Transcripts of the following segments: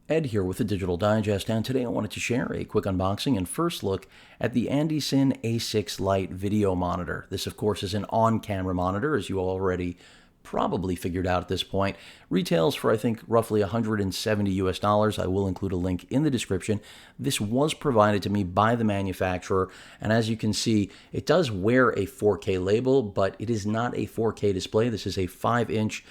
Ed here with the Digital Digest, and today I wanted to share a quick unboxing and first look at the ANDYCINE A6 Lite video monitor. This, of course, is an on-camera monitor, as you already probably figured out at this point. Retails for, I think, roughly $170 US. I will include a link in the description. This was provided to me by the manufacturer, and as you can see, it does wear a 4K label, but it is not a 4K display. This is a 5-inch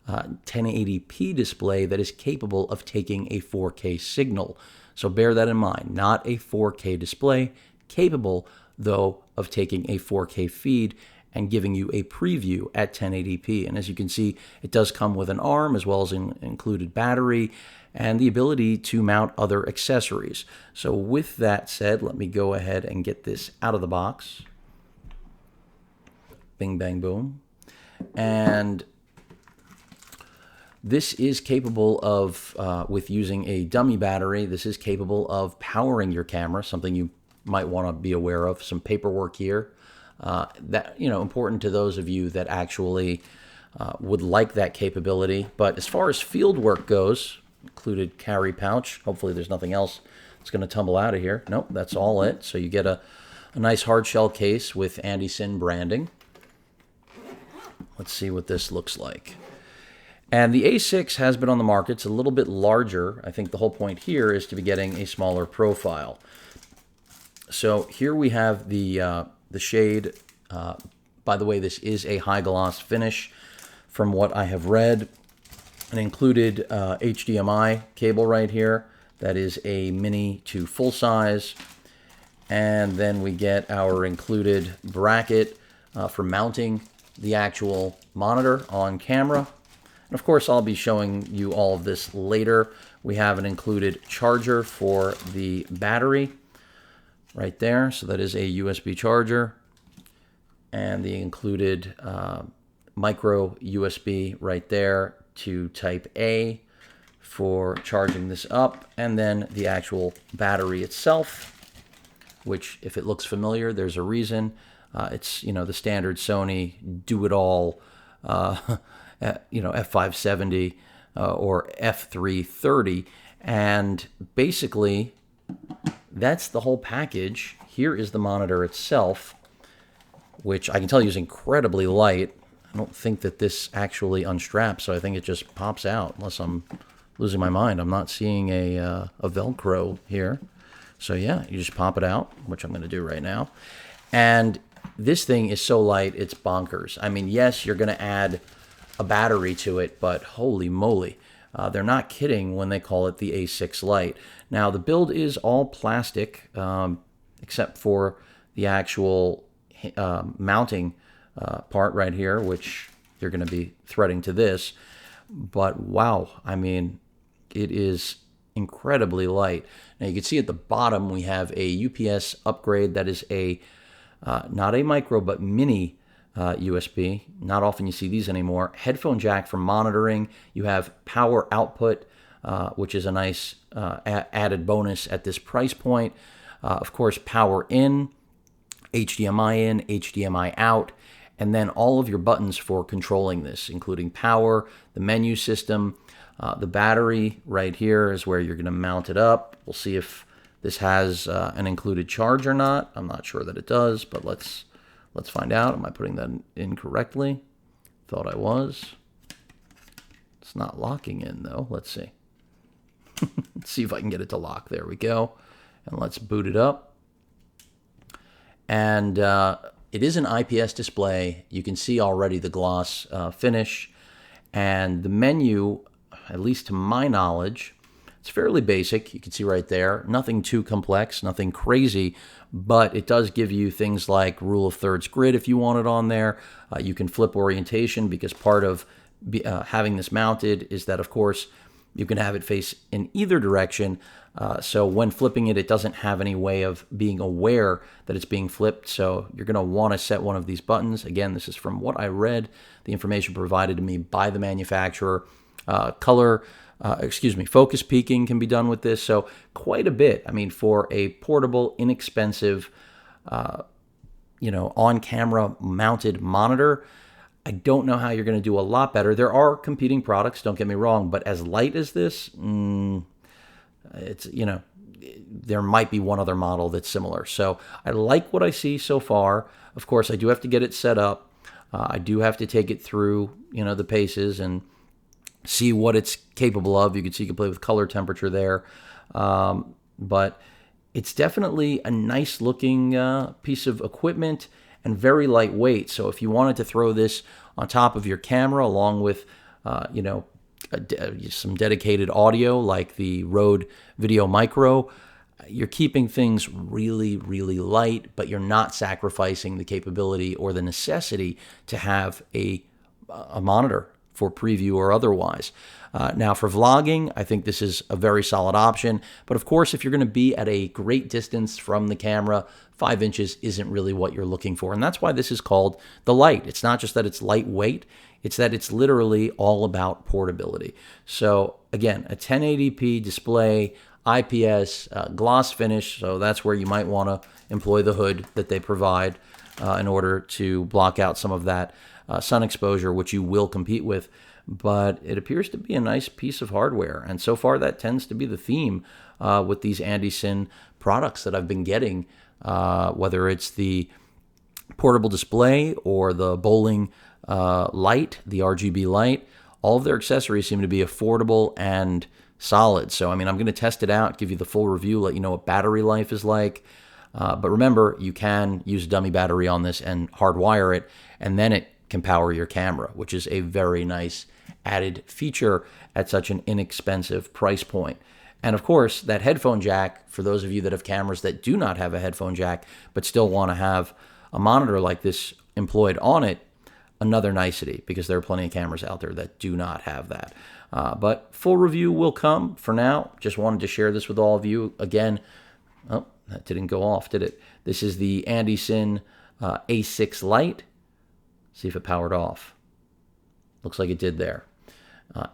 1080p display that is capable of taking a 4K signal. So bear that in mind. Not a 4K display, capable, though, of taking a 4K feed and giving you a preview at 1080p. And as you can see, it does come with an arm as well as an included battery and the ability to mount other accessories. So with that said, let me go ahead and get this out of the box. Bing, bang, boom. And this is capable of, with using a dummy battery, this is capable of powering your camera, something you might want to be aware of. Some paperwork here. That, important to those of you that actually would like that capability. But as far as field work goes, included carry pouch. Hopefully there's nothing else that's going to tumble out of here. Nope, that's all it. So you get a nice hard shell case with ANDYCINE branding. Let's see what this looks like. And the A6 has been on the market. It's a little bit larger. I think the whole point here is to be getting a smaller profile. So here we have the shade. By the way, this is a high gloss finish from what I have read. An included HDMI cable right here. That is a mini to full size. And then we get our included bracket for mounting the actual monitor on camera. And of course, I'll be showing you all of this later. We have an included charger for the battery right there. So that is a USB charger. And the included micro USB right there to type A for charging this up. And then the actual battery itself, which if it looks familiar, there's a reason. It's, the standard Sony do-it-all F570 or F330, and basically that's the whole package. Here is the monitor itself, which I can tell you is incredibly light. I don't think that this actually unstraps, so I think it just pops out, unless I'm losing my mind. I'm not seeing a Velcro here. So yeah, you just pop it out, which I'm going to do right now. And this thing is so light, it's bonkers. I mean, yes, you're going to add a battery to it, but holy moly, they're not kidding when they call it the A6 Lite. Now, the build is all plastic, except for the actual mounting part right here, which you're going to be threading to this. But wow, I mean, it is incredibly light. Now, you can see at the bottom we have a UPS upgrade that is a not a micro, but mini USB. Not often you see these anymore. Headphone jack for monitoring. You have power output, which is a nice added bonus at this price point. Of course, power in, HDMI out, and then all of your buttons for controlling this, including power, the menu system, the battery right here is where you're going to mount it up. We'll see if this has an included charge or not. I'm not sure that it does, but let's find out. Am I putting that in correctly? Thought I was. It's not locking in, though. Let's see. Let's see if I can get it to lock. There we go. And let's boot it up. And it is an IPS display. You can see already the gloss finish. And the menu, at least to my knowledge, it's fairly basic. You can see right there. Nothing too complex, nothing crazy, but it does give you things like rule of thirds grid if you want it on there. You can flip orientation, because part of having this mounted is that, of course, you can have it face in either direction. So when flipping it, it doesn't have any way of being aware that it's being flipped. So you're going to want to set one of these buttons. Again, this is from what I read, the information provided to me by the manufacturer. Focus peaking can be done with this. So quite a bit. I mean, for a portable, inexpensive, on-camera mounted monitor, I don't know how you're going to do a lot better. There are competing products, don't get me wrong, but as light as this, It's, there might be one other model that's similar. So I like what I see so far. Of course, I do have to get it set up. I do have to take it through, the paces and see what it's capable of. You can play with color temperature there. But it's definitely a nice looking piece of equipment and very lightweight. So if you wanted to throw this on top of your camera along with, some dedicated audio like the Rode Video Micro, you're keeping things really, really light, but you're not sacrificing the capability or the necessity to have a monitor for preview or otherwise. Now, for vlogging, I think this is a very solid option. But of course, if you're going to be at a great distance from the camera, 5 inches isn't really what you're looking for. And that's why this is called the Lite. It's not just that it's lightweight, it's that it's literally all about portability. So again, a 1080p display, IPS, gloss finish. So that's where you might want to employ the hood that they provide in order to block out some of that sun exposure, which you will compete with. But it appears to be a nice piece of hardware. And so far, that tends to be the theme with these ANDYCINE products that I've been getting, whether it's the portable display or the bowling light, the RGB light. All of their accessories seem to be affordable and solid. So, I'm going to test it out, give you the full review, let you know what battery life is like. But remember, you can use a dummy battery on this and hardwire it, and then it can power your camera, which is a very nice added feature at such an inexpensive price point. And of course, that headphone jack, for those of you that have cameras that do not have a headphone jack, but still want to have a monitor like this employed on it, another nicety, because there are plenty of cameras out there that do not have that. But full review will come. For now, just wanted to share this with all of you. Again, oh, that didn't go off, did it? This is the ANDYCINE A6 Lite. See if it powered off. Looks like it did there.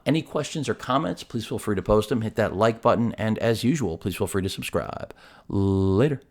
Any questions or comments, please feel free to post them. Hit that like button. And as usual, please feel free to subscribe. Later.